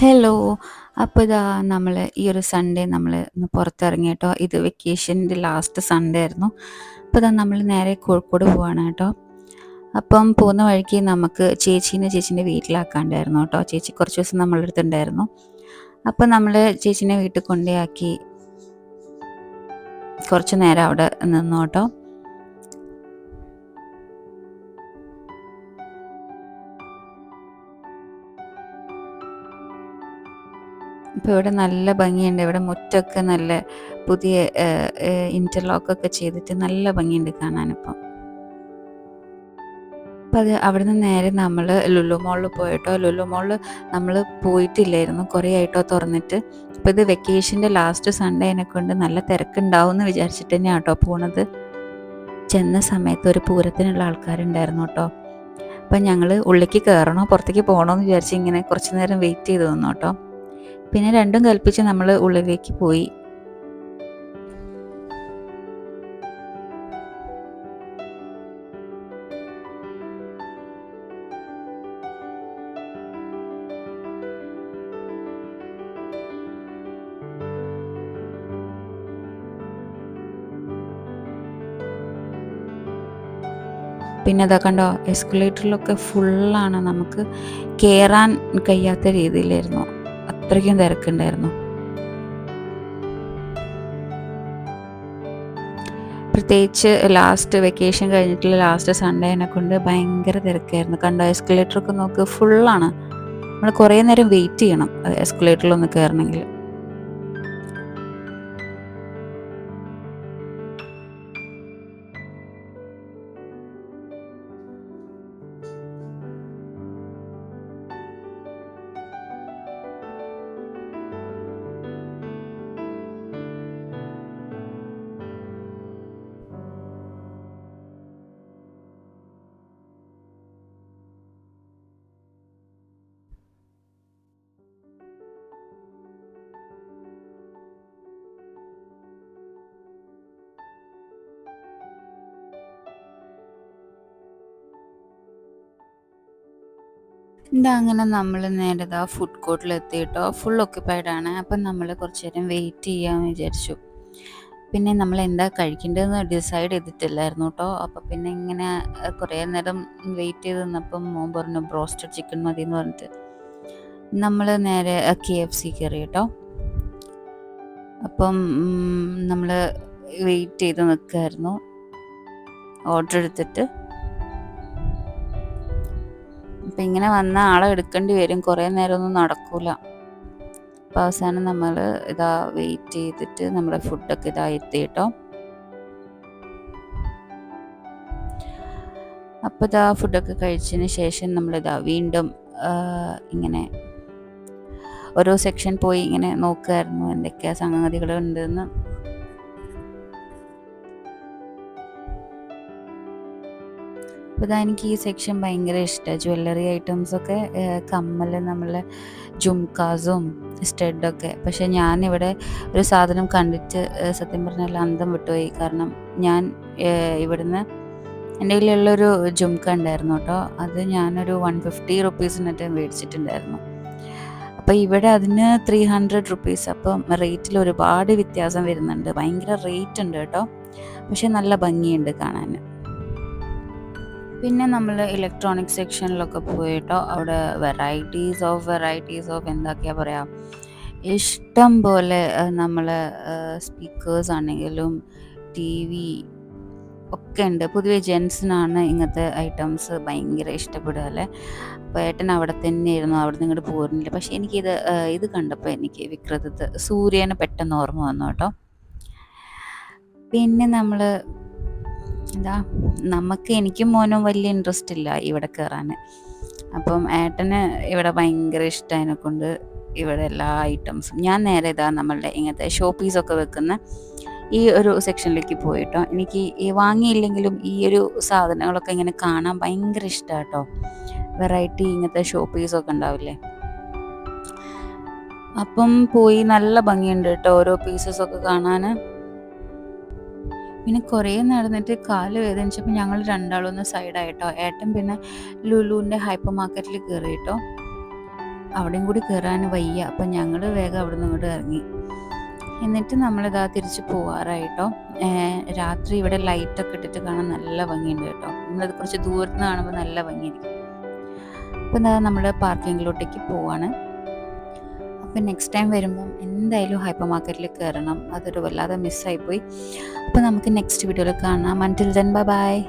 Hello. അപ്പോൾ ഇതാ നമ്മൾ ഈ ഒരു സൺഡേ നമ്മൾ ഒന്ന് പുറത്തിറങ്ങി കേട്ടോ. ഇത് വെക്കേഷൻ്റെ ലാസ്റ്റ് സൺഡേ ആയിരുന്നു. അപ്പോൾ ഇതാ നമ്മൾ നേരെ കോഴിക്കോട് പോവാണ് കേട്ടോ. അപ്പം പോകുന്ന വഴിക്ക് നമുക്ക് ചേച്ചീൻ്റെ വീട്ടിലാക്കാണ്ടായിരുന്നു കേട്ടോ. ചേച്ചി കുറച്ച് ദിവസം നമ്മളുടെ അടുത്തുണ്ടായിരുന്നു. അപ്പം നമ്മൾ ചേച്ചീനെ വീട്ടിൽ കൊണ്ടുപോയി കുറച്ച് നേരം അവിടെ നിന്നു കേട്ടോ. ഇപ്പോൾ ഇവിടെ നല്ല ഭംഗിയുണ്ട്. ഇവിടെ മുറ്റമൊക്കെ നല്ല പുതിയ ഇൻ്റർലോക്കൊക്കെ ചെയ്തിട്ട് നല്ല ഭംഗിയുണ്ട് കാണാനിപ്പം. അപ്പോൾ അവിടുന്ന് നേരെ നമ്മൾ ലുലു മോളിൽ പോയിട്ടോ. ലുലു മോളിൽ നമ്മൾ പോയിട്ടില്ലായിരുന്നു, കുറേ ആയിട്ടോ തുറന്നിട്ട്. അപ്പോൾ ഇത് വെക്കേഷൻ്റെ ലാസ്റ്റ് സൺഡേ കൊണ്ട് നല്ല തിരക്കുണ്ടാവും എന്ന് വിചാരിച്ചിട്ട് തന്നെയാണ് കേട്ടോ പോണത്. ചെന്ന സമയത്ത് ഒരു പൂരത്തിനുള്ള ആൾക്കാരുണ്ടായിരുന്നു കേട്ടോ. അപ്പം ഞങ്ങൾ ഉള്ളിലേക്ക് കയറണോ പുറത്തേക്ക് പോകണോ എന്ന് വിചാരിച്ച് ഇങ്ങനെ കുറച്ച് നേരം വെയിറ്റ് ചെയ്ത് നിന്നു കേട്ടോ. പിന്നെ രണ്ടും കൽപ്പിച്ച് നമ്മൾ ഉള്ളിലേക്ക് പോയി. പിന്നെ അതാ കണ്ടോ, എസ്കലേറ്ററിലൊക്കെ ഫുള്ളാണ്, നമുക്ക് കയറാൻ കഴിയാത്ത രീതിയിലായിരുന്നു, അത്രയ്ക്കും തിരക്കുണ്ടായിരുന്നു. പ്രത്യേകിച്ച് ലാസ്റ്റ് വെക്കേഷൻ കഴിഞ്ഞിട്ടുള്ള ലാസ്റ്റ് സൺഡേ കൊണ്ട് ഭയങ്കര തിരക്കായിരുന്നു. കണ്ടോ, എസ്കലേറ്ററൊക്കെ നോക്ക് ഫുള്ളാണ്. നമ്മൾ കുറേ നേരം വെയിറ്റ് ചെയ്യണം എസ്കലേറ്ററിലൊന്ന് കയറണമെങ്കിൽ. എന്താ അങ്ങനെ നമ്മൾ നേരെ ഫുഡ് കോർട്ടിലെത്തി കേട്ടോ. ഫുൾ ഓക്യുപ്പൈഡ് ആണ്. അപ്പം നമ്മൾ കുറച്ച് നേരം വെയിറ്റ് ചെയ്യാമെന്ന് വിചാരിച്ചു. പിന്നെ നമ്മൾ എന്താ കഴിക്കേണ്ടതെന്ന് ഡിസൈഡ് ചെയ്തിട്ടില്ലായിരുന്നു കേട്ടോ. അപ്പം പിന്നെ ഇങ്ങനെ കുറേ നേരം വെയിറ്റ് ചെയ്ത് നിന്നപ്പം മോൻ പറഞ്ഞു ബ്രോസ്റ്റഡ് ചിക്കൻ മതി എന്ന് പറഞ്ഞിട്ട് നമ്മൾ നേരെ KFC കയറി കേട്ടോ. അപ്പം നമ്മൾ വെയിറ്റ് ചെയ്ത് നിൽക്കുമായിരുന്നു ഓർഡർ എടുത്തിട്ട്. അപ്പം ഇങ്ങനെ വന്ന ആളെ എടുക്കേണ്ടി വരും, കുറേ നേരമൊന്നും നടക്കൂല. അപ്പോൾ അവസാനം നമ്മൾ ഇതാ വെയിറ്റ് ചെയ്തിട്ട് നമ്മുടെ ഫുഡൊക്കെ എത്തി കേട്ടോ. അപ്പോൾ ഇതാ ഫുഡൊക്കെ കഴിച്ചതിന് ശേഷം നമ്മളിതാ വീണ്ടും ഇങ്ങനെ ഓരോ സെക്ഷൻ പോയി ഇങ്ങനെ നോക്കുമായിരുന്നു എന്തൊക്കെയാ സംഗതികളുണ്ടെന്ന്. അപ്പോൾ ഇതാ എനിക്ക് ഈ സെക്ഷൻ ഭയങ്കര ഇഷ്ടമാണ്. ജ്വല്ലറി ഐറ്റംസൊക്കെ, കമ്മൽ, നമ്മളെ ജുംകാസും സ്റ്റഡൊക്കെ. പക്ഷേ ഞാനിവിടെ ഒരു സാധനം കണ്ടിട്ട് സത്യം പറഞ്ഞാൽ അന്തം വിട്ടുപോയി. കാരണം ഞാൻ ഇവിടുന്ന് എൻ്റെ കയ്യിലുള്ളൊരു ജുംക്ക ഉണ്ടായിരുന്നു കേട്ടോ. അത് ഞാനൊരു 150 റുപ്പീസിനിട്ട് മേടിച്ചിട്ടുണ്ടായിരുന്നു. അപ്പോൾ ഇവിടെ അതിന് 300 റുപ്പീസ്. അപ്പം റേറ്റിൽ ഒരുപാട് വ്യത്യാസം വരുന്നുണ്ട്, ഭയങ്കര റേറ്റ് ഉണ്ട് കേട്ടോ. പക്ഷെ നല്ല ഭംഗിയുണ്ട് കാണാൻ. പിന്നെ നമ്മൾ ഇലക്ട്രോണിക് സെക്ഷനിലൊക്കെ പോയിട്ടോ. അവിടെ വെറൈറ്റീസ് ഓഫ് എന്തൊക്കെയാണ് പറയുക, ഇഷ്ടം പോലെ നമ്മൾ സ്പീക്കേഴ്സ് ആണെങ്കിലും TV ഒക്കെ ഉണ്ട്. പൊതുവെ ജെൻസിനാണ് ഇങ്ങനത്തെ ഐറ്റംസ് ഭയങ്കര ഇഷ്ടപ്പെടുക അല്ലേ. അപ്പോൾ ഏട്ടൻ അവിടെ തന്നെയായിരുന്നു, അവിടെ നിന്ന് ഇങ്ങോട്ട് പോരുന്നില്ല. പക്ഷേ ഇത് കണ്ടപ്പോൾ എനിക്ക് വിക്രതത്ത് സൂര്യനെ പെട്ടെന്ന് ഓർമ്മ വന്നു കേട്ടോ. പിന്നെ നമ്മൾ എനിക്കും മോനും വലിയ ഇൻട്രസ്റ്റ് ഇല്ല ഇവിടെ കയറാൻ. അപ്പം ഏട്ടന് ഇവിടെ ഭയങ്കര ഇഷ്ടം കൊണ്ട് ഇവിടെ എല്ലാ ഐറ്റംസും. ഞാൻ നേരെ നമ്മളുടെ ഇങ്ങനത്തെ ഷോ പീസൊക്കെ വെക്കുന്ന ഈ ഒരു സെക്ഷനിലേക്ക് പോയിട്ടോ. എനിക്ക് വാങ്ങിയില്ലെങ്കിലും ഈ ഒരു സാധനങ്ങളൊക്കെ ഇങ്ങനെ കാണാൻ ഭയങ്കര ഇഷ്ടമാണ് കേട്ടോ. വെറൈറ്റി ഇങ്ങനത്തെ ഷോ പീസൊക്കെ ഉണ്ടാവില്ലേ, അപ്പം പോയി. നല്ല ഭംഗിയുണ്ട് കേട്ടോ ഓരോ പീസസൊക്കെ കാണാൻ. പിന്നെ കുറേ നടന്നിട്ട് കാല് വേദനിച്ചപ്പോൾ ഞങ്ങൾ രണ്ടാളൊന്ന് സൈഡായിട്ടോ. ഏട്ടൻ പിന്നെ ലുലുവിൻ്റെ ഹൈപ്പർ മാർക്കറ്റിൽ കയറി കേട്ടോ. അവിടെയും കൂടി കയറാൻ വയ്യ. അപ്പം ഞങ്ങൾ വേഗം അവിടെ നിന്ന് ഇങ്ങോട്ട് ഇറങ്ങി. എന്നിട്ട് നമ്മളിതാ തിരിച്ച് പോവാറായിട്ടോ. രാത്രി ഇവിടെ ലൈറ്റൊക്കെ ഇട്ടിട്ട് കാണാൻ നല്ല ഭംഗിയുണ്ട് കേട്ടോ. നമ്മളത് കുറച്ച് ദൂരത്ത് നിന്ന് കാണുമ്പോൾ നല്ല ഭംഗിയായിരിക്കും. അപ്പം എന്താ നമ്മൾ പാർക്കിങ്ങിലോട്ടേക്ക് പോവാണ്. അപ്പം നെക്സ്റ്റ് ടൈം വരുമ്പം എന്തായാലും ഹൈപ്പർ മാർക്കറ്റിൽ കയറണം. അതൊരു വല്ലാതെ മിസ്സായിപ്പോയി. അപ്പോൾ നമുക്ക് നെക്സ്റ്റ് വീഡിയോയിൽ കാണാം. അൻറ്റിൽ ദെൻ ബൈ ബൈ.